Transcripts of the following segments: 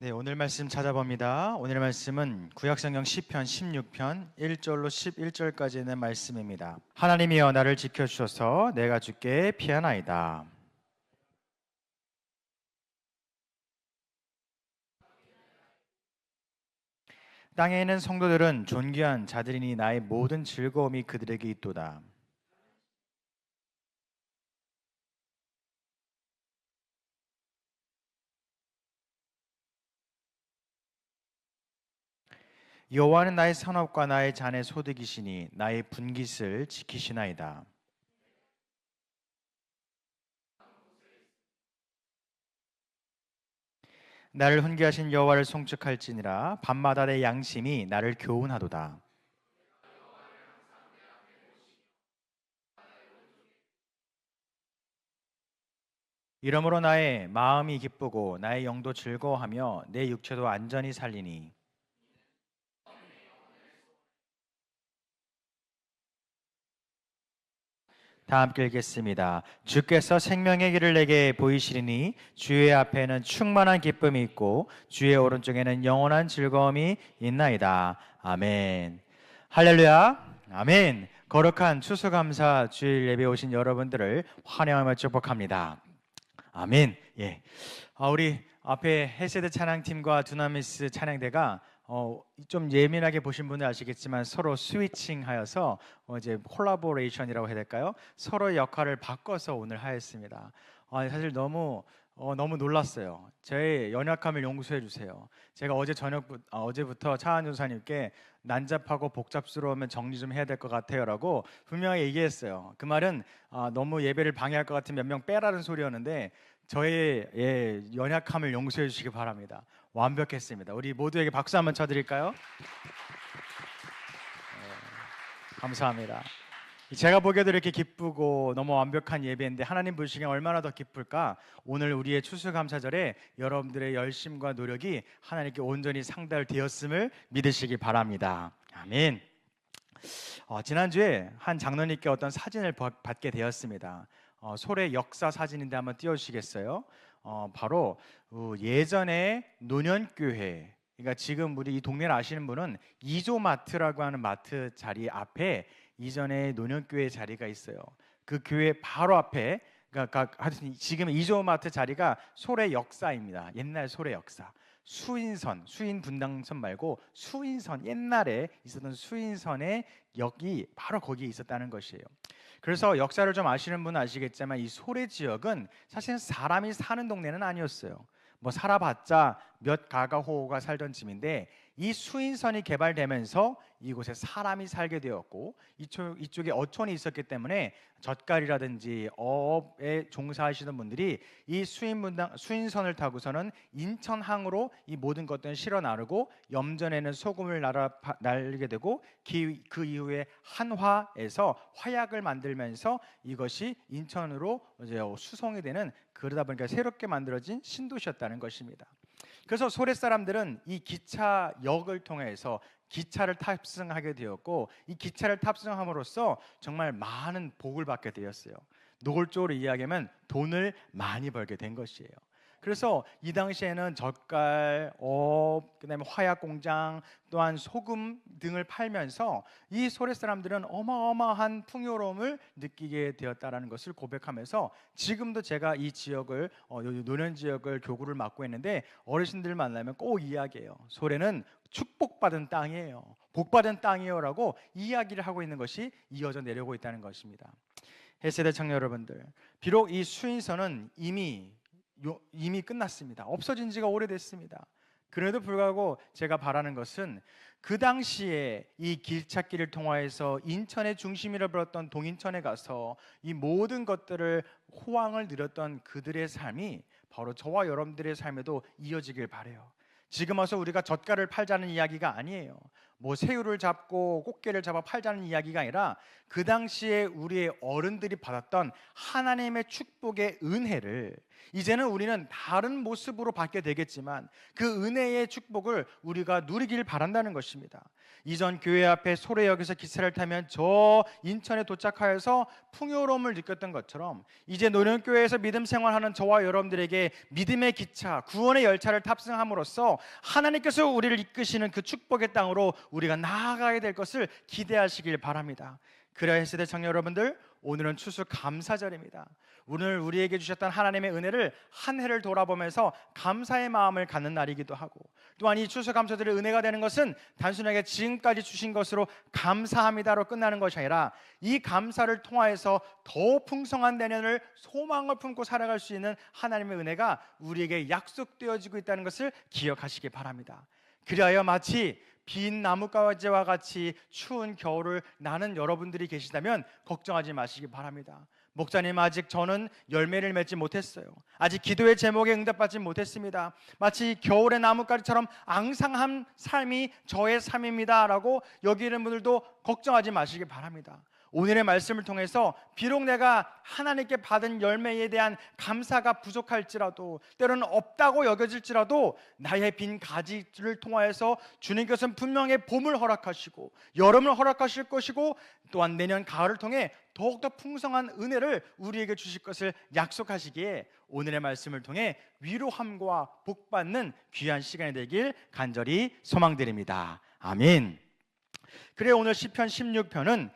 네, 오늘 말씀 찾아봅니다. 오늘 말씀은 구약성경 시편 16편 1절로 11절까지 있는 말씀입니다. 하나님이여 나를 지켜주셔서 내가 주께 피하나이다. 땅에 있는 성도들은 존귀한 자들이니 나의 모든 즐거움이 그들에게 있도다. 여호와는 나의 산업과 나의 잔의 소득이시니 나의 분깃을 지키시나이다. 나를 훈계하신 여호와를 송축할지니라. 밤마다 내 양심이 나를 교훈하도다. 이러므로 나의 마음이 기쁘고 나의 영도 즐거워하며 내 육체도 안전히 살리니. 다 함께 읽겠습니다. 주께서 생명의 길을 내게 보이시리니 주의 앞에는 충만한 기쁨이 있고 주의 오른쪽에는 영원한 즐거움이 있나이다. 아멘. 할렐루야. 아멘. 거룩한 추수감사 주일 예배 오신 여러분들을 환영하며 축복합니다. 아멘. 예. 우리 앞에 헤세드 찬양팀과 두나미스 찬양대가 좀 예민하게 보신 분들 아시겠지만 서로 스위칭하여서 이제 콜라보레이션이라고 해야 될까요? 서로 역할을 바꿔서 오늘 하였습니다. 사실 너무 놀랐어요. 제 연약함을 용서해 주세요. 제가 어제부터 차한 전사님께 난잡하고 복잡스러우면 정리 좀 해야 될 것 같아요라고 분명히 얘기했어요. 그 말은 너무 예배를 방해할 것 같으면 몇 명 빼라는 소리였는데 저의 연약함을 용서해 주시기 바랍니다. 완벽했습니다. 우리 모두에게 박수 한번 쳐드릴까요? 감사합니다. 제가 보기에도 이렇게 기쁘고 너무 완벽한 예배인데 하나님 보시기엔 얼마나 더 기쁠까? 오늘 우리의 추수감사절에 여러분들의 열심과 노력이 하나님께 온전히 상달되었음을 믿으시기 바랍니다. 아멘. 지난주에 한 장로님께 어떤 사진을 받게 되었습니다. 소래 역사 사진인데 한번 띄워주시겠어요? 바로 예전에 노년교회, 그러니까 지금 우리 이 동네를 아시는 분은 이조마트라고 하는 마트 자리 앞에 이전에 노년교회 자리가 있어요. 그 교회 바로 앞에, 그러니까 하여튼 지금 이조마트 자리가 소래 역사입니다. 옛날 소래 역사. 수인 분당선 말고 수인선, 옛날에 있었던 수인선의 역이 바로 거기에 있었다는 것이에요. 그래서 역사를 좀 아시는 분은 아시겠지만 이 소래 지역은 사실은 사람이 사는 동네는 아니었어요. 뭐 살아봤자 몇 가가 호호가 살던 집인데 이 수인선이 개발되면서 이곳에 사람이 살게 되었고 이쪽에 어촌이 있었기 때문에 젓갈이라든지 어업에 종사하시는 분들이 이 수인선을 타고서는 인천항으로 이 모든 것들을 실어 나르고 염전에는 소금을 날리게 되고 그 이후에 한화에서 화약을 만들면서 이것이 인천으로 이제 수송이 되는, 그러다 보니까 새롭게 만들어진 신도시였다는 것입니다. 그래서 소래 사람들은 이 기차역을 통해서 기차를 탑승하게 되었고 이 기차를 탑승함으로써 정말 많은 복을 받게 되었어요. 노골적으로 이야기하면 돈을 많이 벌게 된 것이에요. 그래서 이 당시에는 젓갈, 그다음에 화약 공장, 또한 소금 등을 팔면서 이 소래 사람들은 어마어마한 풍요로움을 느끼게 되었다라는 것을 고백하면서 지금도 제가 이 지역을 노년 지역을 교구를 맡고 있는데 어르신들 만나면 꼭 이야기해요. 소래는 축복받은 땅이에요. 복받은 땅이에요라고 이야기를 하고 있는 것이 이어져 내려오고 있다는 것입니다. 헬세대 청년 여러분들, 비록 이 수인선은 이미 끝났습니다. 없어진 지가 오래됐습니다. 그래도 불구하고 제가 바라는 것은 그 당시에 이 길찾기를 통하여서 인천의 중심이라 불렀던 동인천에 가서 이 모든 것들을 호황을 누렸던 그들의 삶이 바로 저와 여러분들의 삶에도 이어지길 바라요. 지금 와서 우리가 젓갈을 팔자는 이야기가 아니에요. 뭐 새우를 잡고 꽃게를 잡아 팔자는 이야기가 아니라 그 당시에 우리의 어른들이 받았던 하나님의 축복의 은혜를 이제는 우리는 다른 모습으로 받게 되겠지만 그 은혜의 축복을 우리가 누리길 바란다는 것입니다. 이전 교회 앞에 소래역에서 기차를 타면 저 인천에 도착하여서 풍요로움을 느꼈던 것처럼 이제 노년교회에서 믿음 생활하는 저와 여러분들에게 믿음의 기차, 구원의 열차를 탑승함으로써 하나님께서 우리를 이끄시는 그 축복의 땅으로 우리가 나아가야 될 것을 기대하시길 바랍니다. 그래야 세대 청년 여러분들, 오늘은 추수 감사절입니다. 오늘 우리에게 주셨던 하나님의 은혜를 한 해를 돌아보면서 감사의 마음을 갖는 날이기도 하고, 또한 이 추수 감사절의 은혜가 되는 것은 단순하게 지금까지 주신 것으로 감사합니다로 끝나는 것이 아니라 이 감사를 통하여서 더 풍성한 내년을 소망을 품고 살아갈 수 있는 하나님의 은혜가 우리에게 약속되어지고 있다는 것을 기억하시기 바랍니다. 그리하여 마치 빈 나뭇가지와 같이 추운 겨울을 나는 여러분들이 계시다면 걱정하지 마시기 바랍니다. 목사님, 아직 저는 열매를 맺지 못했어요. 아직 기도의 제목에 응답받지 못했습니다. 마치 겨울의 나뭇가지처럼 앙상한 삶이 저의 삶입니다 라고 여기는 분들도 걱정하지 마시기 바랍니다. 오늘의 말씀을 통해서 비록 내가 하나님께 받은 열매에 대한 감사가 부족할지라도, 때로는 없다고 여겨질지라도, 나의 빈 가지를 통하여서 주님께서는 분명히 봄을 허락하시고 여름을 허락하실 것이고, 또한 내년 가을을 통해 더욱더 풍성한 은혜를 우리에게 주실 것을 약속하시기에 오늘의 말씀을 통해 위로함과 복받는 귀한 시간이 되길 간절히 소망드립니다. 아멘. 그래, 오늘 시편 16편은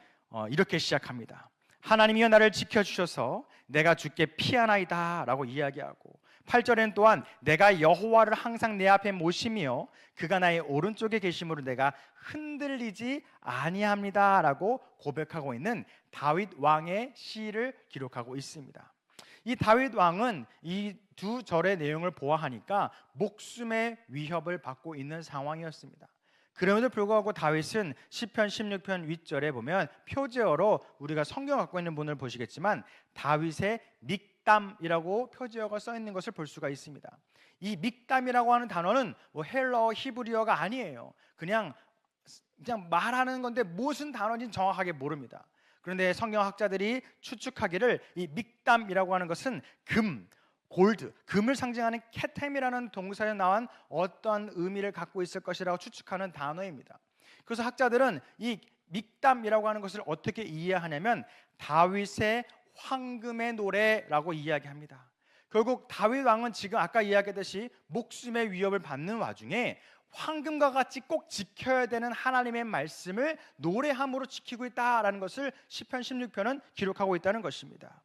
이렇게 시작합니다. 하나님이여 나를 지켜주셔서 내가 주께 피하나이다 라고 이야기하고, 8절에는 또한 내가 여호와를 항상 내 앞에 모심이요 그가 나의 오른쪽에 계심으로 내가 흔들리지 아니합니다 라고 고백하고 있는 다윗 왕의 시를 기록하고 있습니다. 이 다윗 왕은 이 두 절의 내용을 보아하니까 목숨의 위협을 받고 있는 상황이었습니다. 그럼에도 불구하고 다윗은 시편 16편 윗절에 보면 표제어로, 우리가 성경 갖고 있는 분을 보시겠지만 다윗의 믹담이라고 표제어가 써 있는 것을 볼 수가 있습니다. 이 믹담이라고 하는 단어는 뭐 헬라어, 히브리어가 아니에요. 그냥 말하는 건데 무슨 단어인지 정확하게 모릅니다. 그런데 성경학자들이 추측하기를 이 믹담이라고 하는 것은 금, 골드, 금을 상징하는 케템이라는 동사에 나온 어떤 의미를 갖고 있을 것이라고 추측하는 단어입니다. 그래서 학자들은 이 믹담이라고 하는 것을 어떻게 이해하냐면 다윗의 황금의 노래라고 이야기합니다. 결국 다윗 왕은 지금 아까 이야기했듯이 목숨의 위협을 받는 와중에 황금과 같이 꼭 지켜야 되는 하나님의 말씀을 노래함으로 지키고 있다라는 것을 시편 16편은 기록하고 있다는 것입니다.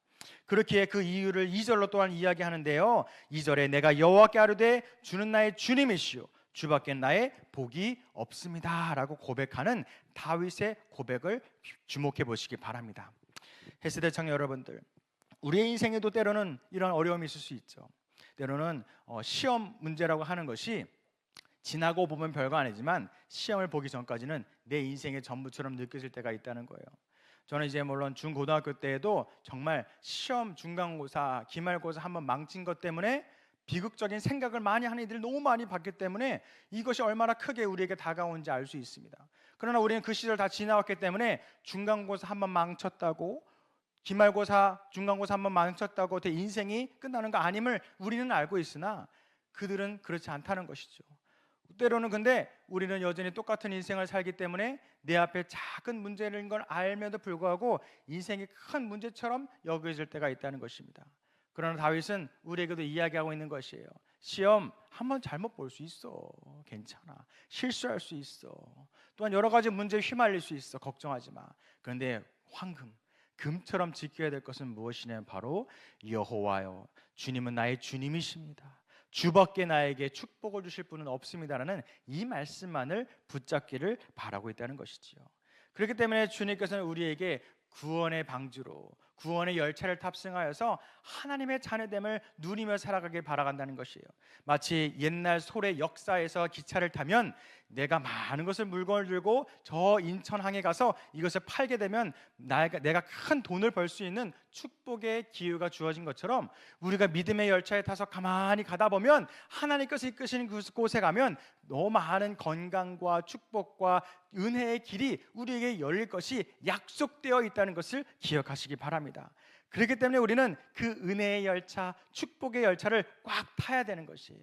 그렇기에 그 이유를 2절로 또한 이야기하는데요, 2절에 내가 여호와께 아뢰되 주는 나의 주님이시오 주밖에 나의 복이 없습니다 라고 고백하는 다윗의 고백을 주목해 보시기 바랍니다. 헬스대 청년 여러분들, 우리의 인생에도 때로는 이런 어려움이 있을 수 있죠. 때로는 시험 문제라고 하는 것이 지나고 보면 별거 아니지만 시험을 보기 전까지는 내 인생의 전부처럼 느껴질 때가 있다는 거예요. 저는 이제 물론 중고등학교 때에도 정말 시험, 중간고사, 기말고사 한번 망친 것 때문에 비극적인 생각을 많이 하는 이들을 너무 많이 봤기 때문에 이것이 얼마나 크게 우리에게 다가오는지 알 수 있습니다. 그러나 우리는 그 시절 다 지나왔기 때문에 중간고사 한번 망쳤다고, 기말고사, 중간고사 한번 망쳤다고 내 인생이 끝나는 거 아님을 우리는 알고 있으나 그들은 그렇지 않다는 것이죠. 때로는 근데 우리는 여전히 똑같은 인생을 살기 때문에 내 앞에 작은 문제인 걸 알면도 불구하고 인생이 큰 문제처럼 여겨질 때가 있다는 것입니다. 그러나 다윗은 우리에게도 이야기하고 있는 것이에요. 시험 한번 잘못 볼 수 있어, 괜찮아, 실수할 수 있어, 또한 여러 가지 문제에 휘말릴 수 있어, 걱정하지 마. 그런데 황금, 금처럼 지켜야 될 것은 무엇이냐면 바로 여호와여 주님은 나의 주님이십니다, 주밖에 나에게 축복을 주실 분은 없습니다라는 이 말씀만을 붙잡기를 바라고 있다는 것이지요. 그렇기 때문에 주님께서는 우리에게 구원의 방주로, 구원의 열차를 탑승하여서 하나님의 자녀됨을 누리며 살아가길 바라간다는 것이에요. 마치 옛날 소래 역사에서 기차를 타면 내가 많은 것을 물건을 들고 저 인천항에 가서 이것을 팔게 되면 내가 큰 돈을 벌 수 있는 축복의 기회가 주어진 것처럼, 우리가 믿음의 열차에 타서 가만히 가다 보면 하나님께서 이끄시는 그곳에 가면 너무 많은 건강과 축복과 은혜의 길이 우리에게 열릴 것이 약속되어 있다는 것을 기억하시기 바랍니다. 그렇기 때문에 우리는 그 은혜의 열차, 축복의 열차를 꽉 타야 되는 것이에요.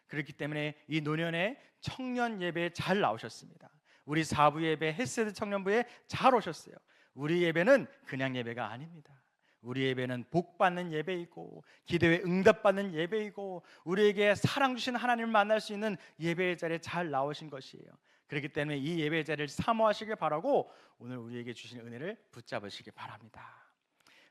그렇기 때문에 이 노년의 청년 예배에 잘 나오셨습니다. 우리 4부 예배 헤세드 청년부에 잘 오셨어요. 우리 예배는 그냥 예배가 아닙니다. 우리 예배는 복 받는 예배이고 기도에 응답받는 예배이고 우리에게 사랑 주신 하나님을 만날 수 있는 예배의 자리에 잘 나오신 것이에요. 그렇기 때문에 이 예배의 자리를 사모하시길 바라고 오늘 우리에게 주신 은혜를 붙잡으시기 바랍니다.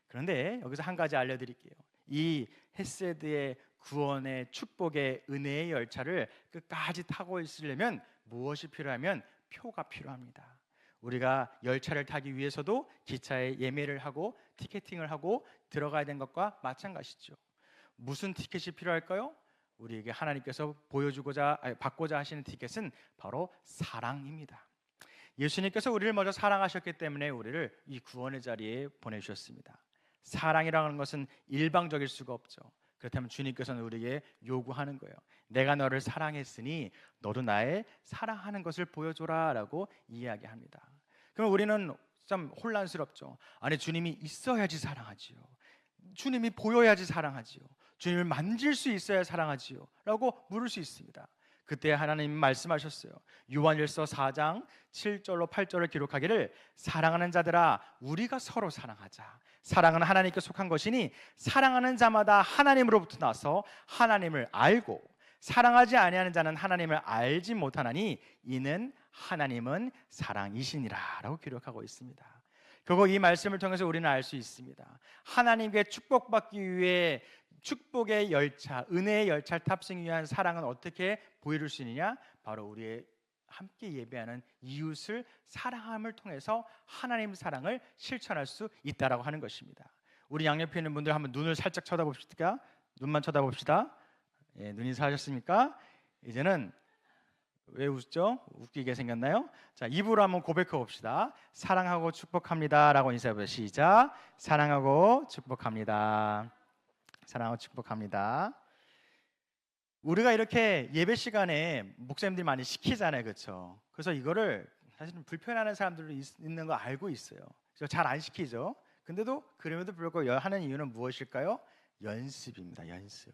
그런데 여기서 한 가지 알려드릴게요. 이 헤세드의 구원의 축복의 은혜의 열차를 끝까지 타고 있으려면 무엇이 필요하면 표가 필요합니다. 우리가 열차를 타기 위해서도 기차에 예매를 하고 티켓팅을 하고 들어가야 되는 것과 마찬가지죠. 무슨 티켓이 필요할까요? 우리에게 하나님께서 받고자 하시는 티켓은 바로 사랑입니다. 예수님께서 우리를 먼저 사랑하셨기 때문에 우리를 이 구원의 자리에 보내주셨습니다. 사랑이라는 것은 일방적일 수가 없죠. 그렇다면 주님께서는 우리에게 요구하는 거예요. 내가 너를 사랑했으니 너도 나의 사랑하는 것을 보여줘라 라고 이야기합니다. 그럼 우리는 좀 혼란스럽죠. 아니, 주님이 있어야지 사랑하지요, 주님이 보여야지 사랑하지요, 주님을 만질 수 있어야 사랑하지요 라고 물을 수 있습니다. 그때 하나님 말씀하셨어요. 요한일서 4장 7절로 8절을 기록하기를, 사랑하는 자들아 우리가 서로 사랑하자. 사랑은 하나님께 속한 것이니 사랑하는 자마다 하나님으로부터 나서 하나님을 알고, 사랑하지 아니하는 자는 하나님을 알지 못하나니 이는 하나님은 사랑이시니라 라고 기록하고 있습니다. 결국 이 말씀을 통해서 우리는 알 수 있습니다. 하나님께 축복받기 위해 축복의 열차, 은혜의 열차를 탑승하기 위한 사랑은 어떻게 보여줄 수 있느냐? 바로 우리의 함께 예배하는 이웃을 사랑함을 통해서 하나님 사랑을 실천할 수 있다라고 하는 것입니다. 우리 양옆에 있는 분들 한번 눈을 살짝 쳐다봅시다. 눈만 쳐다봅시다. 예, 눈이 사셨습니까? 이제는 왜 웃죠? 웃기게 생겼나요? 자, 입으로 한번 고백해 봅시다. 사랑하고 축복합니다 라고 인사해보세요. 시작. 사랑하고 축복합니다. 사랑하고 축복합니다. 우리가 이렇게 예배 시간에 목사님들이 많이 시키잖아요, 그렇죠? 그래서 이거를 사실은 불편해하는 사람들도 있는 거 알고 있어요. 그래서 잘 안 시키죠. 근데도 그럼에도 불구하고 하는 이유는 무엇일까요? 연습입니다. 연습.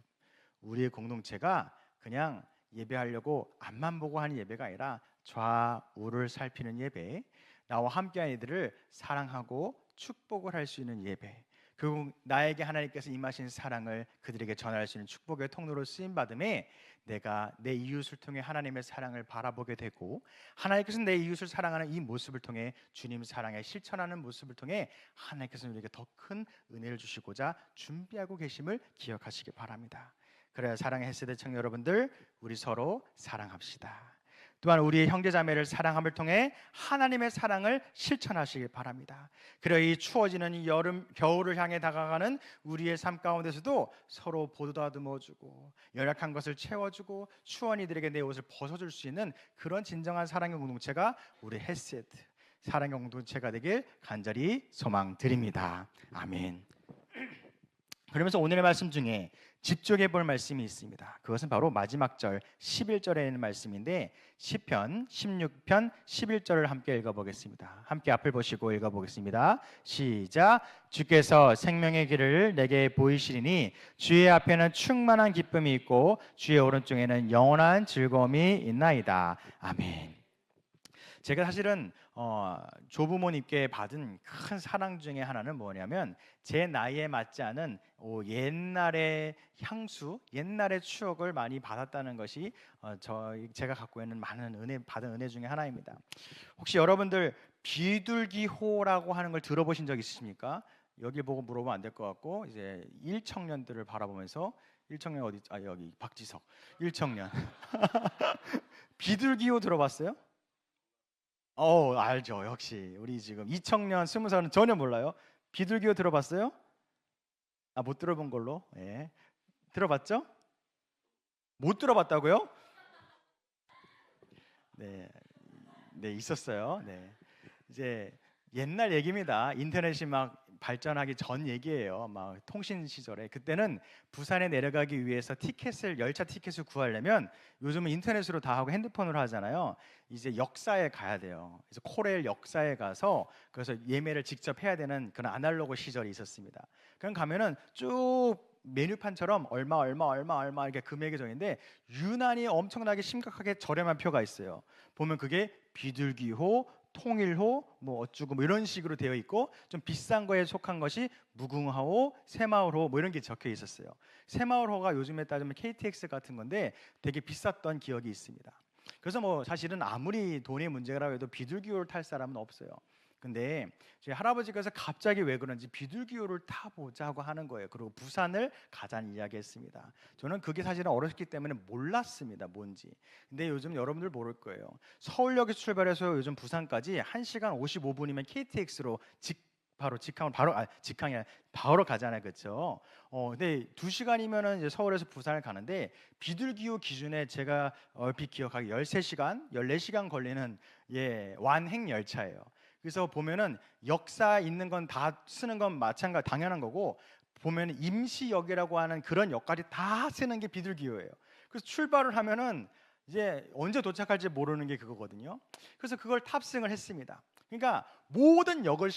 우리의 공동체가 그냥 예배하려고 앞만 보고 하는 예배가 아니라 좌우를 살피는 예배, 나와 함께한 이들을 사랑하고 축복을 할 수 있는 예배, 결국 나에게 하나님께서 임하신 사랑을 그들에게 전할 수 있는 축복의 통로로 쓰임받음에 내가 내 이웃을 통해 하나님의 사랑을 바라보게 되고, 하나님께서 내 이웃을 사랑하는 이 모습을 통해 주님 사랑에 실천하는 모습을 통해 하나님께서 우리에게 더 큰 은혜를 주시고자 준비하고 계심을 기억하시기 바랍니다. 그래야 사랑의 헤세드 청년 여러분들, 우리 서로 사랑합시다. 또한 우리의 형제자매를 사랑함을 통해 하나님의 사랑을 실천하시길 바랍니다. 그래야 이 추워지는 이 여름, 겨울을 향해 다가가는 우리의 삶 가운데서도 서로 보다듬어주고 연약한 것을 채워주고 추운 이들에게 내 옷을 벗어줄 수 있는 그런 진정한 사랑의 공동체가 우리 헤세드 사랑의 공동체가 되길 간절히 소망드립니다. 아멘. 그러면서 오늘의 말씀 중에 집중해 볼 말씀이 있습니다. 그것은 바로 마지막 절 11절에 있는 말씀인데, 시편 16편 11절을 함께 읽어보겠습니다. 함께 앞을 보시고 읽어보겠습니다. 시작. 주께서 생명의 길을 내게 보이시리니 주의 앞에는 충만한 기쁨이 있고 주의 오른쪽에는 영원한 즐거움이 있나이다. 아멘. 제가 사실은 조부모님께 받은 큰 사랑 중에 하나는 뭐냐면, 제 나이에 맞지 않은 옛날의 향수, 옛날의 추억을 많이 받았다는 것이 제가 갖고 있는 많은 받은 은혜 중에 하나입니다. 혹시 여러분들 비둘기호라고 하는 걸 들어보신 적 있으십니까? 여기 보고 물어보면 안 될 것 같고, 이제 1청년들을 바라보면서, 1청년 어디? 여기 박지석 1청년. 비둘기호 들어봤어요? 알죠. 역시 우리 지금 2청년 20살은 전혀 몰라요. 비둘기호 들어봤어요? 못 들어본 걸로. 예. 들어봤죠? 못 들어봤다고요? 네, 네 있었어요. 네, 이제 옛날 얘기입니다. 인터넷이 막 발전하기 전 얘기예요. 막 통신 시절에 그때는 부산에 내려가기 위해서 열차 티켓을 구하려면 요즘은 인터넷으로 다 하고 핸드폰으로 하잖아요. 이제 역사에 가야 돼요. 그래서 코레일 역사에 가서 그래서 예매를 직접 해야 되는 그런 아날로그 시절이 있었습니다. 그럼 가면은 쭉 메뉴판처럼 얼마 얼마 얼마 얼마 이렇게 금액이 정인데 유난히 엄청나게 심각하게 저렴한 표가 있어요. 보면 그게 비둘기호, 통일호, 뭐 어쩌고 뭐 이런 식으로 되어 있고 좀 비싼 거에 속한 것이 무궁화호, 새마을호 뭐 이런 게 적혀 있었어요. 새마을호가 요즘에 따지면 KTX 같은 건데 되게 비쌌던 기억이 있습니다. 그래서 뭐 사실은 아무리 돈의 문제라고 해도 비둘기호를 탈 사람은 없어요. 근데 저희 할아버지께서 갑자기 왜 그런지 비둘기호를 타보자고 하는 거예요. 그리고 부산을 가자는 이야기했습니다. 저는 그게 사실은 어렸기 때문에 몰랐습니다. 뭔지. 근데 요즘 여러분들 모를 거예요. 서울역에서 출발해서 요즘 부산까지 1시간 55분이면 KTX로 직항이 아니라 바로 가잖아요. 그렇죠? 근데 2시간이면은 이제 서울에서 부산을 가는데 비둘기호 기준에 제가 얼핏 기억하기 13시간, 14시간 걸리는 완행 열차예요. 그래서 보면은 역사 있는 건 다 쓰는 건 마찬가지 당연한 거고 보면 임시역이라고 하는 그런 역까지 다 쓰는 게 비둘기호예요. 그래서 출발을 하면은 이제 언제 도착할지 모르는 게 그거거든요. 그래서 그걸 탑승을 했습니다. 그러니까 모든 역을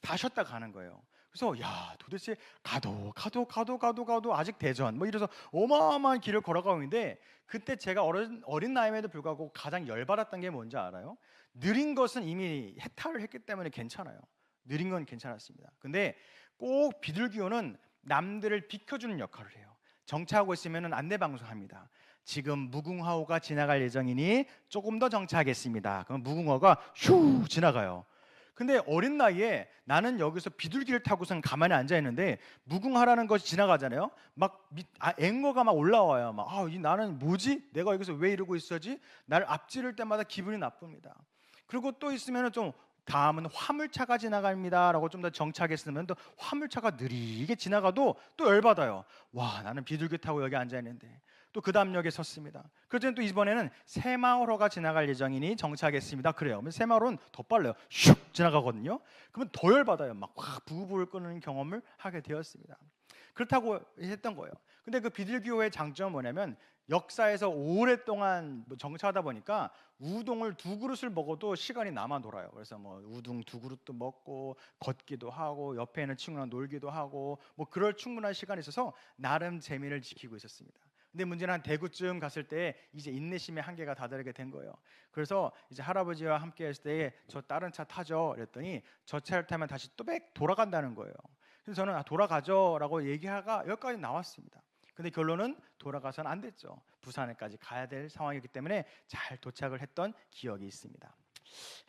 다 쉬었다 가는 거예요. 그래서 야 도대체 가도 아직 대전 뭐 이래서 어마어마한 길을 걸어가고 있는데 그때 제가 어린 나이에도 불구하고 가장 열받았던 게 뭔지 알아요? 느린 것은 이미 해탈을 했기 때문에 괜찮아요. 느린 건 괜찮았습니다. 근데 꼭 비둘기호는 남들을 비켜주는 역할을 해요. 정차하고 있으면 안내 방송합니다. 지금 무궁화호가 지나갈 예정이니 조금 더 정차하겠습니다. 그럼 무궁화가 슈 지나가요. 근데 어린 나이에 나는 여기서 비둘기를 타고선 가만히 앉아 있는데 무궁화라는 것이 지나가잖아요. 앵어가 막 올라와요. 나는 뭐지? 내가 여기서 왜 이러고 있어지? 나를 앞지를 때마다 기분이 나쁩니다. 그리고 또 있으면 좀 다음은 화물차가 지나갑니다라고 좀 더 정차하게 쓰면 또 화물차가 느리게 지나가도 또 열받아요. 와 나는 비둘기 타고 여기 앉아 있는데 또 그 다음 역에 섰습니다. 그랬더니 또 이번에는 새마을호가 지나갈 예정이니 정차하겠습니다. 그래요. 새마을호는 더 빨라요. 슉 지나가거든요. 그러면 더 열받아요. 막 부글부글 끄는 경험을 하게 되었습니다. 그렇다고 했던 거예요. 근데 그 비둘기호의 장점은 뭐냐면 역사에서 오랫동안 정차하다 보니까 우동을 2그릇을 먹어도 시간이 남아 돌아요. 그래서 뭐 우동 2그릇도 먹고 걷기도 하고 옆에 있는 친구랑 놀기도 하고 뭐 그럴 충분한 시간이 있어서 나름 재미를 지키고 있었습니다. 근데 문제는 한 대구쯤 갔을 때 이제 인내심의 한계가 다다르게 된 거예요. 그래서 이제 할아버지와 함께 했을 때 저 다른 차 타죠. 그랬더니 저 차를 타면 다시 또 돌아간다는 거예요. 그래서 저는 돌아가죠라고 얘기하가 여기까지 나왔습니다. 근데 결론은 돌아가서는 안 됐죠. 부산에까지 가야 될 상황이기 때문에 잘 도착을 했던 기억이 있습니다.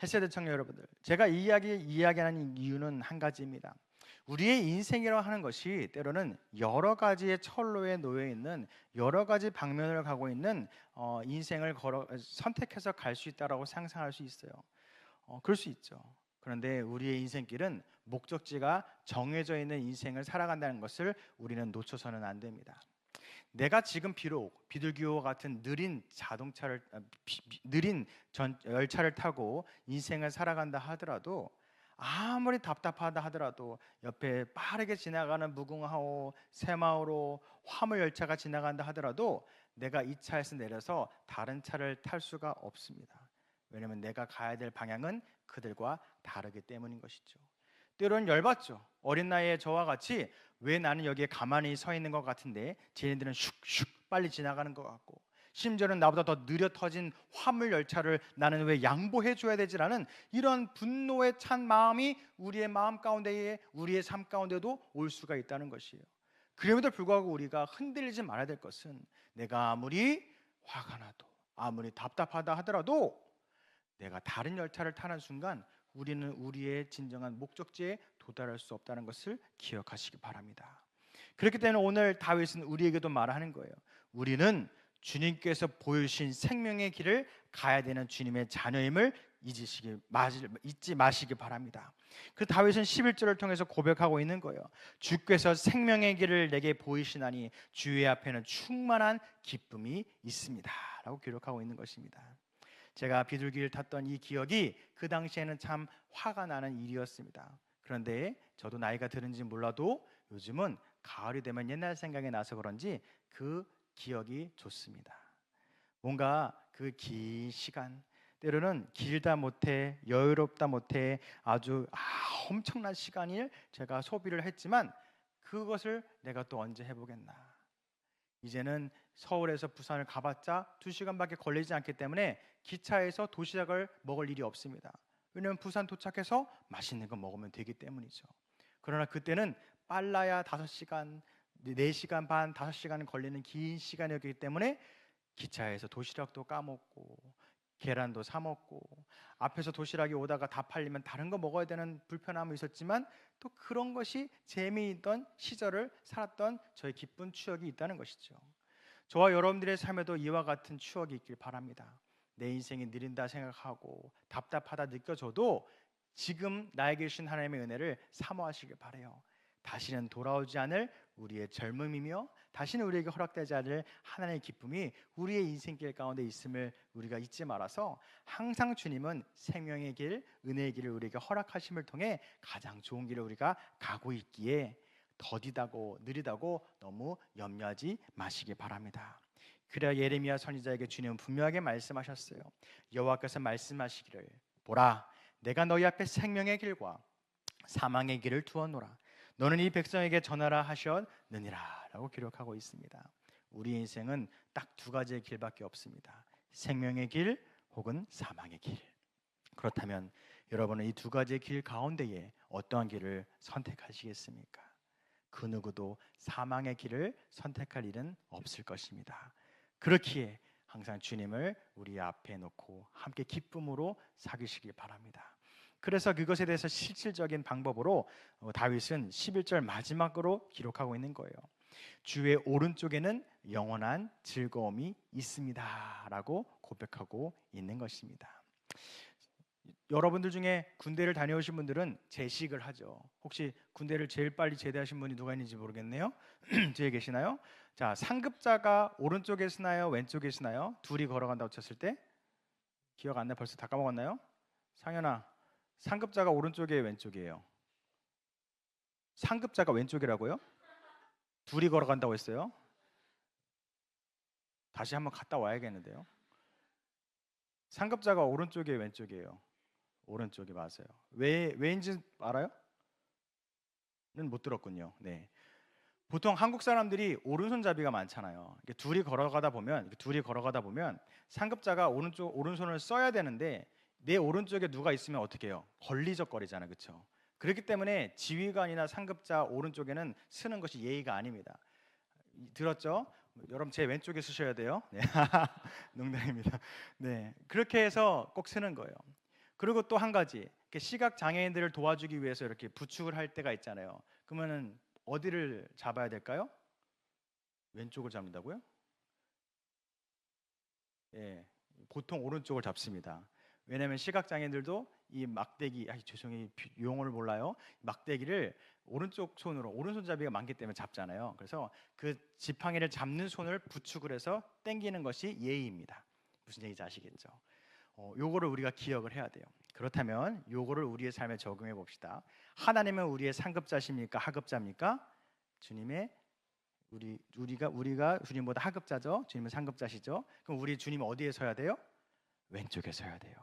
헬스대 청년 여러분들, 제가 이 이야기하는 이유는 한 가지입니다. 우리의 인생이라고 하는 것이 때로는 여러 가지의 철로에 놓여 있는 여러 가지 방면을 가고 있는 인생을 선택해서 갈 수 있다라고 상상할 수 있어요. 그럴 수 있죠. 그런데 우리의 인생길은 목적지가 정해져 있는 인생을 살아간다는 것을 우리는 놓쳐서는 안 됩니다. 내가 지금 비록 비둘기호와 같은 느린 열차를 타고 인생을 살아간다 하더라도 아무리 답답하다 하더라도 옆에 빠르게 지나가는 무궁화호, 새마을호, 화물열차가 지나간다 하더라도 내가 이 차에서 내려서 다른 차를 탈 수가 없습니다. 왜냐하면 내가 가야 될 방향은 그들과 다르기 때문인 것이죠. 때로는 열받죠. 어린 나이에 저와 같이 왜 나는 여기에 가만히 서 있는 것 같은데 쟤네들은 슉슉 빨리 지나가는 것 같고 심지어는 나보다 더 느려 터진 화물 열차를 나는 왜 양보해 줘야 되지라는 이런 분노에 찬 마음이 우리의 마음 가운데에 우리의 삶 가운데도 올 수가 있다는 것이에요. 그럼에도 불구하고 우리가 흔들리지 말아야 될 것은 내가 아무리 화가 나도 아무리 답답하다 하더라도 내가 다른 열차를 타는 순간 우리는 우리의 진정한 목적지에 도달할 수 없다는 것을 기억하시기 바랍니다. 그렇기 때문에 오늘 다윗은 우리에게도 말하는 거예요. 우리는 주님께서 보여주신 생명의 길을 가야 되는 주님의 자녀임을 잊지 마시기 바랍니다. 그 다윗은 11절을 통해서 고백하고 있는 거예요. 주께서 생명의 길을 내게 보이시나니 주의 앞에는 충만한 기쁨이 있습니다 라고 기록하고 있는 것입니다. 제가 비둘기를 탔던 이 기억이 그 당시에는 참 화가 나는 일이었습니다. 그런데 저도 나이가 들은지 몰라도 요즘은 가을이 되면 옛날 생각이 나서 그런지 그 기억이 좋습니다. 뭔가 그 긴 시간, 때로는 길다 못해 여유롭다 못해 아주 엄청난 시간을 제가 소비를 했지만 그것을 내가 또 언제 해보겠나. 이제는 서울에서 부산을 가봤자 2시간밖에 걸리지 않기 때문에 기차에서 도시락을 먹을 일이 없습니다. 왜냐하면 부산 도착해서 맛있는 거 먹으면 되기 때문이죠. 그러나 그때는 빨라야 5시간, 4시간 반, 5시간 걸리는 긴 시간이었기 때문에 기차에서 도시락도 까먹고 계란도 사 먹고 앞에서 도시락이 오다가 다 팔리면 다른 거 먹어야 되는 불편함이 있었지만 또 그런 것이 재미있던 시절을 살았던 저의 기쁜 추억이 있다는 것이죠. 저와 여러분들의 삶에도 이와 같은 추억이 있길 바랍니다. 내 인생이 느린다 생각하고 답답하다 느껴져도 지금 나에게 주신 하나님의 은혜를 사모하시길 바라요. 다시는 돌아오지 않을 우리의 젊음이며 다시는 우리에게 허락되지 않을 하나님의 기쁨이 우리의 인생길 가운데 있음을 우리가 잊지 말아서 항상 주님은 생명의 길, 은혜의 길을 우리에게 허락하심을 통해 가장 좋은 길을 우리가 가고 있기에 더디다고 느리다고 너무 염려하지 마시기 바랍니다. 그래야 예레미야 선지자에게 주님은 분명하게 말씀하셨어요. 여호와께서 말씀하시기를 보라, 내가 너희 앞에 생명의 길과 사망의 길을 두었노라. 너는 이 백성에게 전하라 하셨느니라 라고 기록하고 있습니다. 우리 인생은 딱 2가지의 길밖에 없습니다. 생명의 길 혹은 사망의 길. 그렇다면 여러분은 이 2가지의 길 가운데에 어떠한 길을 선택하시겠습니까? 그 누구도 사망의 길을 선택할 일은 없을 것입니다. 그렇기에 항상 주님을 우리 앞에 놓고 함께 기쁨으로 사귀시길 바랍니다. 그래서 그것에 대해서 실질적인 방법으로 다윗은 11절 마지막으로 기록하고 있는 거예요. 주의 오른쪽에는 영원한 즐거움이 있습니다 라고 고백하고 있는 것입니다. 여러분들 중에 군대를 다녀오신 분들은 제식을 하죠. 혹시 군대를 제일 빨리 제대하신 분이 누가 있는지 모르겠네요. 뒤에 계시나요? 자, 상급자가 오른쪽에 쓰나요? 왼쪽에 쓰나요? 둘이 걸어간다고 쳤을 때 기억 안 나요? 벌써 다 까먹었나요? 상현아, 상급자가 오른쪽이에요, 왼쪽이에요? 상급자가 왼쪽이라고요? 둘이 걸어간다고 했어요? 다시 한번 갔다 와야겠는데요. 상급자가 오른쪽이에요, 왼쪽이에요? 오른쪽이 맞아요. 왜인지 알아요? 는 못 들었군요. 네. 보통 한국 사람들이 오른손잡이가 많잖아요. 둘이 걸어가다 보면 상급자가 오른손을 써야 되는데 내 오른쪽에 누가 있으면 어떻게 해요? 걸리적거리잖아요, 그렇죠? 그렇기 때문에 지휘관이나 상급자 오른쪽에는 쓰는 것이 예의가 아닙니다. 들었죠? 여러분 제 왼쪽에 쓰셔야 돼요. 네. 농담입니다. 네, 그렇게 해서 꼭 쓰는 거예요. 그리고 또 한 가지, 시각 장애인들을 도와주기 위해서 이렇게 부축을 할 때가 있잖아요. 그러면은 어디를 잡아야 될까요? 왼쪽을 잡는다고요? 예, 보통 오른쪽을 잡습니다. 왜냐하면 시각장애인들도 이 막대기, 죄송해요, 용어를 몰라요. 막대기를 오른쪽 손으로, 오른손잡이가 많기 때문에 잡잖아요. 그래서 그 지팡이를 잡는 손을 부축을 해서 당기는 것이 예의입니다. 무슨 얘기인지 아시겠죠? 요거를 우리가 기억을 해야 돼요. 그렇다면 요거를 우리의 삶에 적용해 봅시다. 하나님은 우리의 상급자십니까? 하급자입니까? 주님의 우리가 주님보다 하급자죠. 주님은 상급자시죠. 그럼 우리 주님은 어디에 서야 돼요? 왼쪽에 서야 돼요.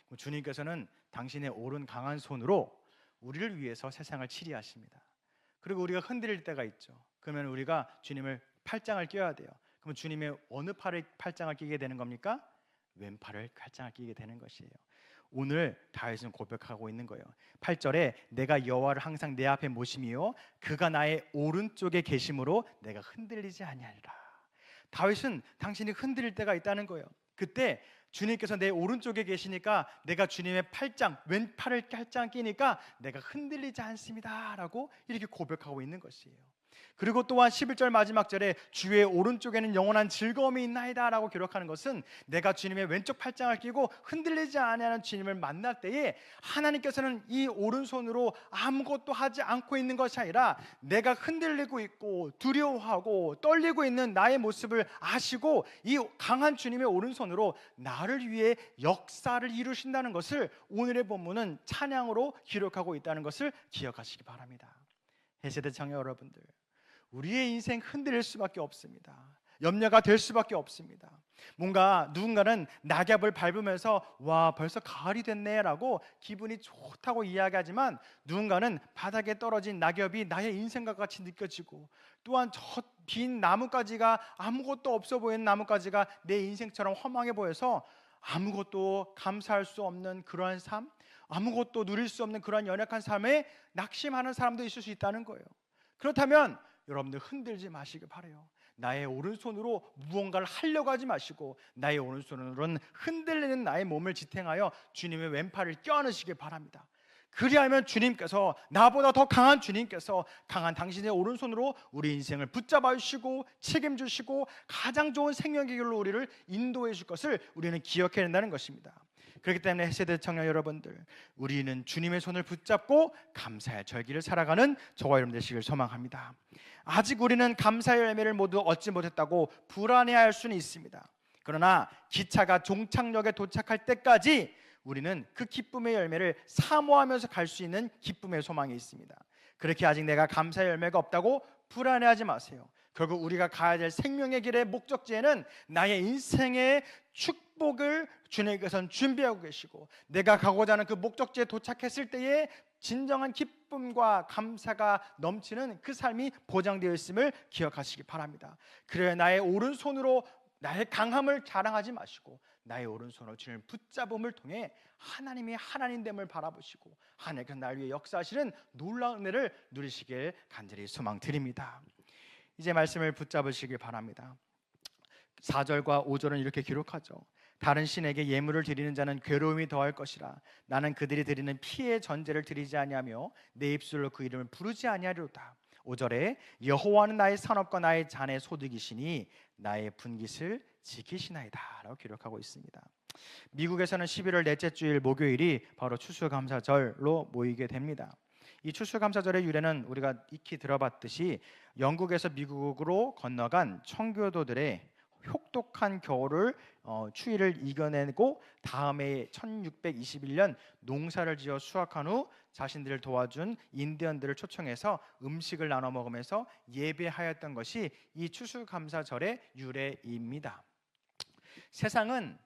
그럼 주님께서는 당신의 오른 강한 손으로 우리를 위해서 세상을 치리하십니다. 그리고 우리가 흔들릴 때가 있죠. 그러면 우리가 주님을 팔짱을 껴야 돼요. 그럼 주님의 어느 팔을 팔짱을 끼게 되는 겁니까? 왼팔을 팔짱을 끼게 되는 것이에요. 오늘 다윗은 고백하고 있는 거예요. 8절에 내가 여호와를 항상 내 앞에 모심이요 그가 나의 오른쪽에 계심으로 내가 흔들리지 아니하리라. 다윗은 당신이 흔들릴 때가 있다는 거예요. 그때 주님께서 내 오른쪽에 계시니까 내가 주님의 팔짱, 왼팔을 팔짱 끼니까 내가 흔들리지 않습니다 라고 이렇게 고백하고 있는 것이에요. 그리고 또한 11절 마지막 절에 주의 오른쪽에는 영원한 즐거움이 있나이다 라고 기록하는 것은 내가 주님의 왼쪽 팔짱을 끼고 흔들리지 아니하는 주님을 만날 때에 하나님께서는 이 오른손으로 아무것도 하지 않고 있는 것이 아니라 내가 흔들리고 있고 두려워하고 떨리고 있는 나의 모습을 아시고 이 강한 주님의 오른손으로 나를 위해 역사를 이루신다는 것을 오늘의 본문은 찬양으로 기록하고 있다는 것을 기억하시기 바랍니다. 해세대 청년 여러분들, 우리의 인생 흔들릴 수밖에 없습니다. 염려가 될 수밖에 없습니다. 뭔가 누군가는 낙엽을 밟으면서 와 벌써 가을이 됐네 라고 기분이 좋다고 이야기하지만, 누군가는 바닥에 떨어진 낙엽이 나의 인생과 같이 느껴지고, 또한 저 빈 나뭇가지가, 아무것도 없어 보이는 나뭇가지가 내 인생처럼 허망해 보여서 아무것도 감사할 수 없는 그러한 삶, 아무것도 누릴 수 없는 그러한 연약한 삶에 낙심하는 사람도 있을 수 있다는 거예요. 그렇다면 여러분들 흔들지 마시길 바라요. 나의 오른손으로 무언가를 하려고 하지 마시고 나의 오른손으로는 흔들리는 나의 몸을 지탱하여 주님의 왼팔을 껴안으시길 바랍니다. 그리하면 주님께서, 나보다 더 강한 주님께서 강한 당신의 오른손으로 우리 인생을 붙잡아 주시고 책임주시고 가장 좋은 생명의 길로 우리를 인도해 줄 것을 우리는 기억해야 된다는 것입니다. 그렇기 때문에 해세대 청년 여러분들, 우리는 주님의 손을 붙잡고 감사의 절기를 살아가는 저와 여러분 되시길 소망합니다. 아직 우리는 감사의 열매를 모두 얻지 못했다고 불안해할 수는 있습니다. 그러나 기차가 종착역에 도착할 때까지 우리는 그 기쁨의 열매를 사모하면서 갈 수 있는 기쁨의 소망이 있습니다. 그렇게 아직 내가 감사의 열매가 없다고 불안해하지 마세요. 결국 우리가 가야 될 생명의 길의 목적지에는 나의 인생의 축복을 주님께서는 준비하고 계시고, 내가 가고자 하는 그 목적지에 도착했을 때에 진정한 기쁨과 감사가 넘치는 그 삶이 보장되어 있음을 기억하시기 바랍니다. 그래야 나의 오른손으로 나의 강함을 자랑하지 마시고 나의 오른손으로 주님을 붙잡음을 통해 하나님이 하나님됨을 바라보시고 하나님께서 나를 위해 역사하시는 놀라운 은혜를 누리시길 간절히 소망드립니다. 이제 말씀을 붙잡으시길 바랍니다. 4절과 5절은 이렇게 기록하죠. 다른 신에게 예물을 드리는 자는 괴로움이 더할 것이라. 나는 그들이 드리는 피의 전제를 드리지 아니하며 내 입술로 그 이름을 부르지 아니하리로다. 5절에 여호와는 나의 산업과 나의 잔의 소득이시니 나의 분깃을 지키시나이다 라고 기록하고 있습니다. 미국에서는 11월 넷째 주일 목요일이 바로 추수감사절로 모이게 됩니다. 이 추수감사절의 유래는 우리가 익히 들어봤듯이 영국에서 미국으로 건너간 청교도들의 혹독한 겨울을 추위를 이겨내고 다음해 1621년 농사를 지어 수확한 후 자신들을 도와준 인디언들을 초청해서 음식을 나눠 먹으면서 예배하였던 것이 이 추수감사절의 유래입니다. 세상은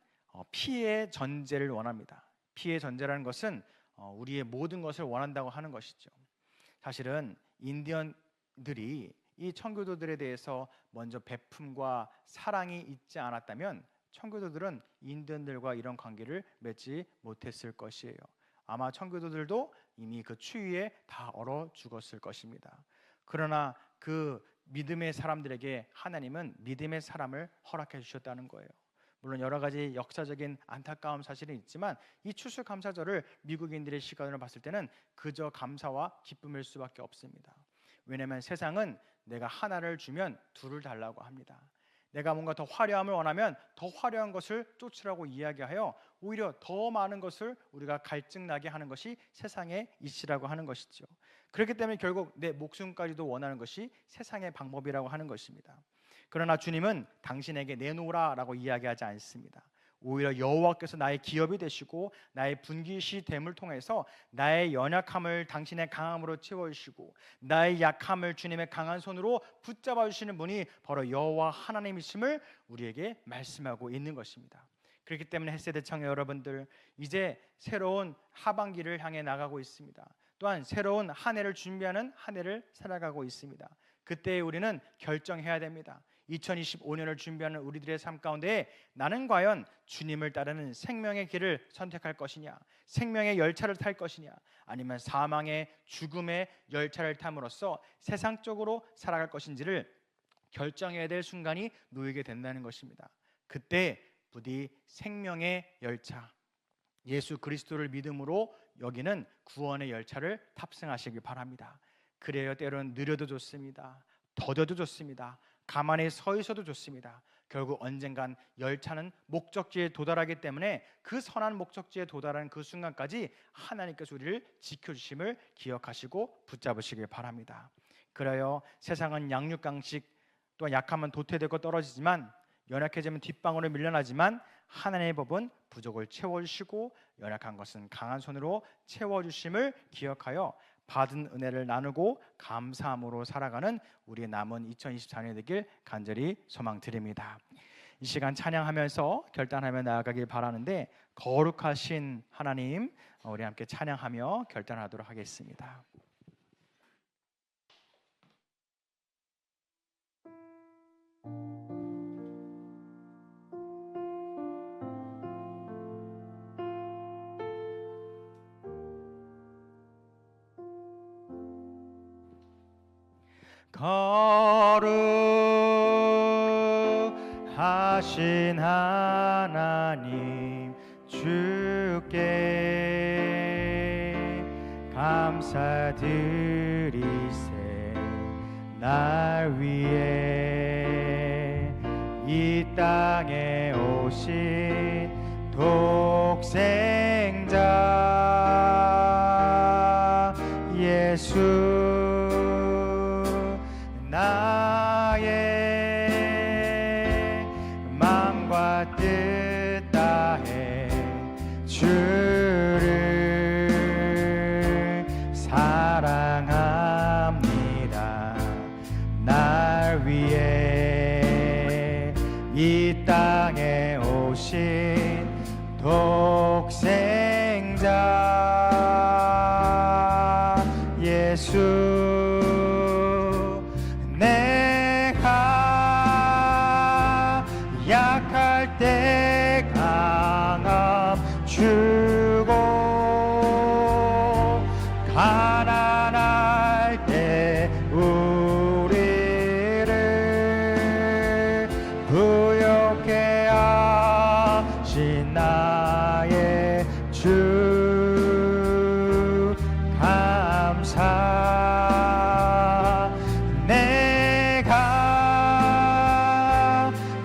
피의 전제를 원합니다. 피의 전제라는 것은 우리의 모든 것을 원한다고 하는 것이죠. 사실은 인디언들이 이 청교도들에 대해서 먼저 베품과 사랑이 있지 않았다면 청교도들은 인디언들과 이런 관계를 맺지 못했을 것이에요. 아마 청교도들도 이미 그 추위에 다 얼어 죽었을 것입니다. 그러나 그 믿음의 사람들에게 하나님은 믿음의 사람을 허락해 주셨다는 거예요. 물론 여러 가지 역사적인 안타까운 사실은 있지만 이 추수감사절을 미국인들의 시각으로 봤을 때는 그저 감사와 기쁨일 수밖에 없습니다. 왜냐하면 세상은 내가 하나를 주면 둘을 달라고 합니다. 내가 뭔가 더 화려함을 원하면 더 화려한 것을 쫓으라고 이야기하여 오히려 더 많은 것을 우리가 갈증나게 하는 것이 세상의 이치라고 하는 것이죠. 그렇기 때문에 결국 내 목숨까지도 원하는 것이 세상의 방법이라고 하는 것입니다. 그러나 주님은 당신에게 내놓으라 라고 이야기하지 않습니다. 오히려 여호와께서 나의 기업이 되시고 나의 분깃이 됨을 통해서 나의 연약함을 당신의 강함으로 채워주시고 나의 약함을 주님의 강한 손으로 붙잡아 주시는 분이 바로 여호와 하나님이심을 우리에게 말씀하고 있는 것입니다. 그렇기 때문에 햇세대 청년 여러분들, 이제 새로운 하반기를 향해 나가고 있습니다. 또한 새로운 한 해를 준비하는 한 해를 살아가고 있습니다. 그때 우리는 결정해야 됩니다. 2025년을 준비하는 우리들의 삶 가운데 나는 과연 주님을 따르는 생명의 길을 선택할 것이냐, 생명의 열차를 탈 것이냐, 아니면 사망의 죽음의 열차를 탐으로써 세상적으로 살아갈 것인지를 결정해야 될 순간이 놓이게 된다는 것입니다. 그때 부디 생명의 열차, 예수 그리스도를 믿음으로 여기는 구원의 열차를 탑승하시길 바랍니다. 그래요, 때로는 느려도 좋습니다. 더뎌도 좋습니다. 가만히 서 있어도 좋습니다. 결국 언젠간 열차는 목적지에 도달하기 때문에 그 선한 목적지에 도달하는 그 순간까지 하나님께서 우리를 지켜주심을 기억하시고 붙잡으시길 바랍니다. 그래요, 세상은 양육강식, 또한 약하면 도태되고 떨어지지만 연약해지면 뒷방으로 밀려나지만 하나님의 법은 부족을 채워주시고 연약한 것은 강한 손으로 채워주심을 기억하여 받은 은혜를 나누고 감사함으로 살아가는 우리의 남은 2024년이 되길 간절히 소망드립니다. 이 시간 찬양하면서 결단하며 나아가길 바라는데, 거룩하신 하나님, 우리 함께 찬양하며 결단하도록 하겠습니다. 거룩하신 하나님, 주께 감사드리세. 날 위해 이 땅에 오신 독생자 예수, 나의 마음과 뜻 다해 주를 사랑합니다. 날 위해 이 땅에 오신 독생자 예수, 약할 때 강함 주고 가난할 때 우리를 부욕해 하신 나의 주 감사. 내가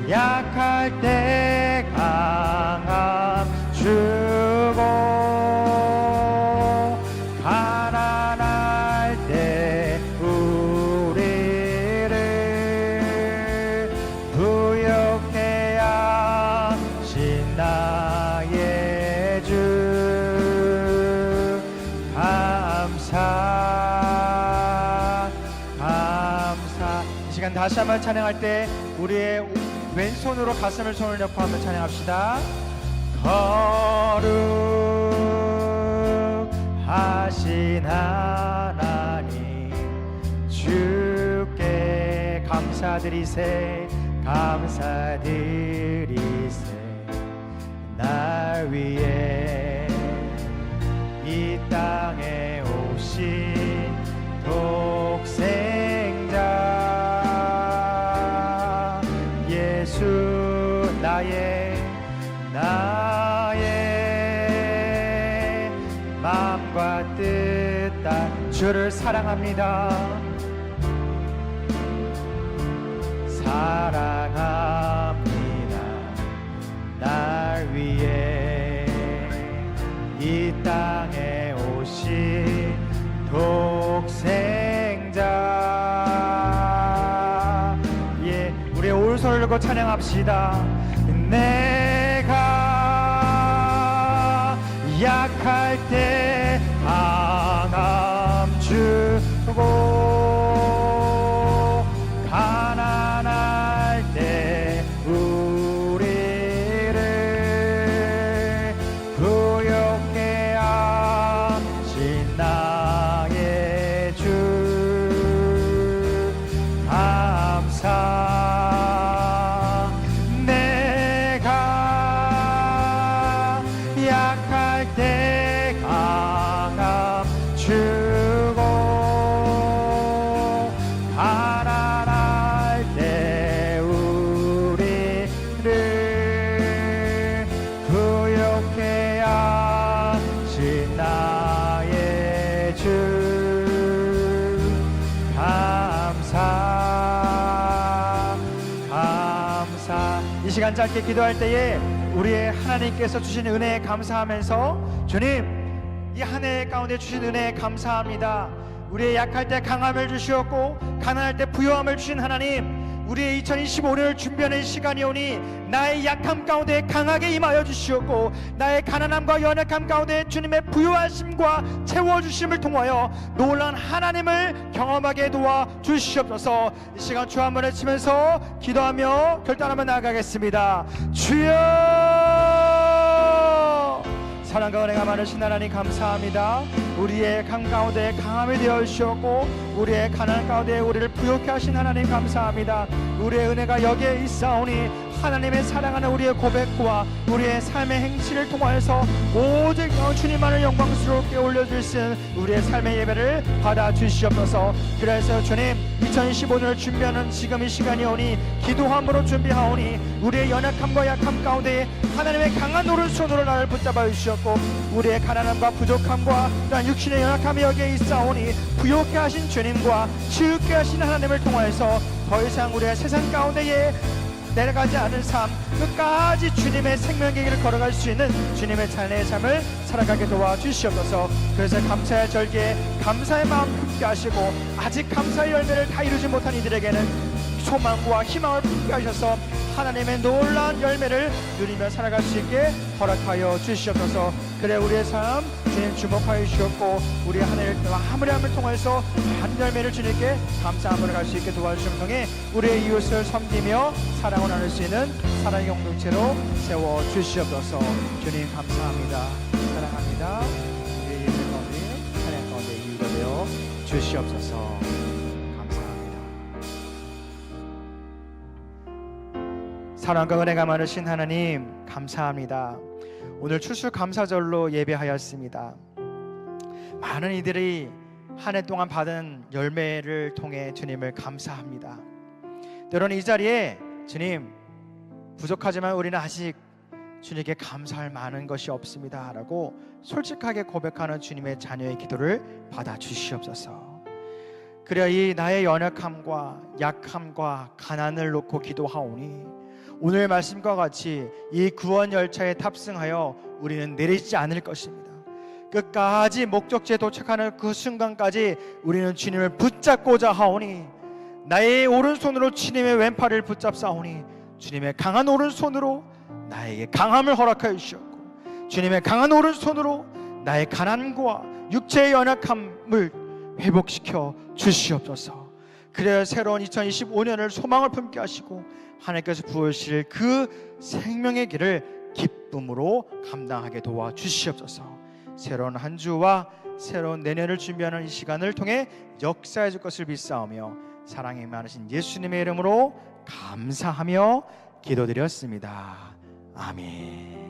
약할 때 강함 주고 가난할 때 우리를 부욕해 하신 나의 주 감사. 이 시간 다시 한번 찬양할 때 우리의 왼손으로 가슴을 손을 얹고 한번 찬양합시다. 거룩하신 하나님, 주께 감사드리세. 감사드리세. 날 위해 이 땅에 오신 독생자 예수, 나의 마음과 뜻 다 주를 사랑합니다. 사랑합니다. 날 위해 이 땅에 오신 독생자. 예, 우리 오른손을 들고 찬양합시다. 내가 약할 때 강함 주고 가난할 때 우리를 부욕해 하신 나의 주 감사. 내가 약할 때 강함 주고 가난할 때 우리를 부욕해 하신 나의 주 감사. 시간 짧게 기도할 때에 우리의 하나님께서 주신 은혜에 감사하면서 주님, 이 한 해 가운데 주신 은혜에 감사합니다. 우리의 약할 때 강함을 주시었고 가난할 때 부요함을 주신 하나님, 우리의 2025년을 준비하는 시간이 오니 나의 약함 가운데 강하게 임하여 주시었고 나의 가난함과 연약함 가운데 주님의 부요하심과 채워주심을 통하여 놀라운 하나님을 경험하게 도와주시옵소서. 이 시간 주 한번 외치면서 기도하며 결단하며 나아가겠습니다. 주여, 사랑과 은혜가 많으신 하나님 감사합니다. 우리의 강 가운데 강함이 되어 주셨고 우리의 가난 가운데 우리를 부요케 하신 하나님 감사합니다. 우리의 은혜가 여기에 있사오니 하나님의 사랑하는 우리의 고백과 우리의 삶의 행실을 통하여서 오직 주님만을 영광스럽게 올려줄 수 있는 우리의 삶의 예배를 받아주시옵소서. 그래서 주님, 2015년을 준비하는 지금 이 시간이 오니 기도함으로 준비하오니 우리의 연약함과 약함 가운데 하나님의 강한 오른손으로 나를 붙잡아 주시옵고 우리의 가난함과 부족함과 또한 육신의 연약함이 여기에 있사오니 부요케 하신 주님과 치유케 하신 하나님을 통하여서 더 이상 우리의 세상 가운데에 내려가지 않은 삶, 끝까지 주님의 생명의 길을 걸어갈 수 있는 주님의 찬양의 삶을 살아가게 도와주시옵소서. 그래서 감사의 절기에 감사의 마음 품게 하시고 아직 감사의 열매를 다 이루지 못한 이들에게는 소망과 희망을 품게 하셔서 하나님의 놀라운 열매를 누리며 살아갈 수 있게 허락하여 주시옵소서. 그래 우리의 삶 주님 주목하여 주셨고 우리의 하나님을 화물함을 통해서 많은 열매를 주님께 감사함으로 갈 수 있게 도와주시면 통해 우리의 이웃을 섬기며 사랑을 나눌 수 있는 사랑의 공동체로 세워주시옵소서. 주님 감사합니다. 사랑합니다. 우리의 예배 가운데 찬양 가운데 이유가 되어 주시옵소서. 사랑과 은혜가 많으신 하나님 감사합니다. 오늘 추수감사절로 예배하였습니다. 많은 이들이 한 해 동안 받은 열매를 통해 주님을 감사합니다. 때로는 이 자리에 주님, 부족하지만 우리는 아직 주님께 감사할 많은 것이 없습니다 라고 솔직하게 고백하는 주님의 자녀의 기도를 받아주시옵소서. 그래야 이 나의 연약함과 약함과 가난을 놓고 기도하오니 오늘 말씀과 같이 이 구원 열차에 탑승하여 우리는 내리지 않을 것입니다. 끝까지 목적지에 도착하는 그 순간까지 우리는 주님을 붙잡고자 하오니 나의 오른손으로 주님의 왼팔을 붙잡사오니 주님의 강한 오른손으로 나에게 강함을 허락하여 주셨고 주님의 강한 오른손으로 나의 가난과 육체의 연약함을 회복시켜 주시옵소서. 그래야 새로운 2025년을 소망을 품게 하시고 하나님께서 부으실 그 생명의 길을 기쁨으로 감당하게 도와주시옵소서. 새로운 한 주와 새로운 내년을 준비하는 이 시간을 통해 역사해 줄 것을 믿사오며 사랑이 많으신 예수님의 이름으로 감사하며 기도드렸습니다. 아멘.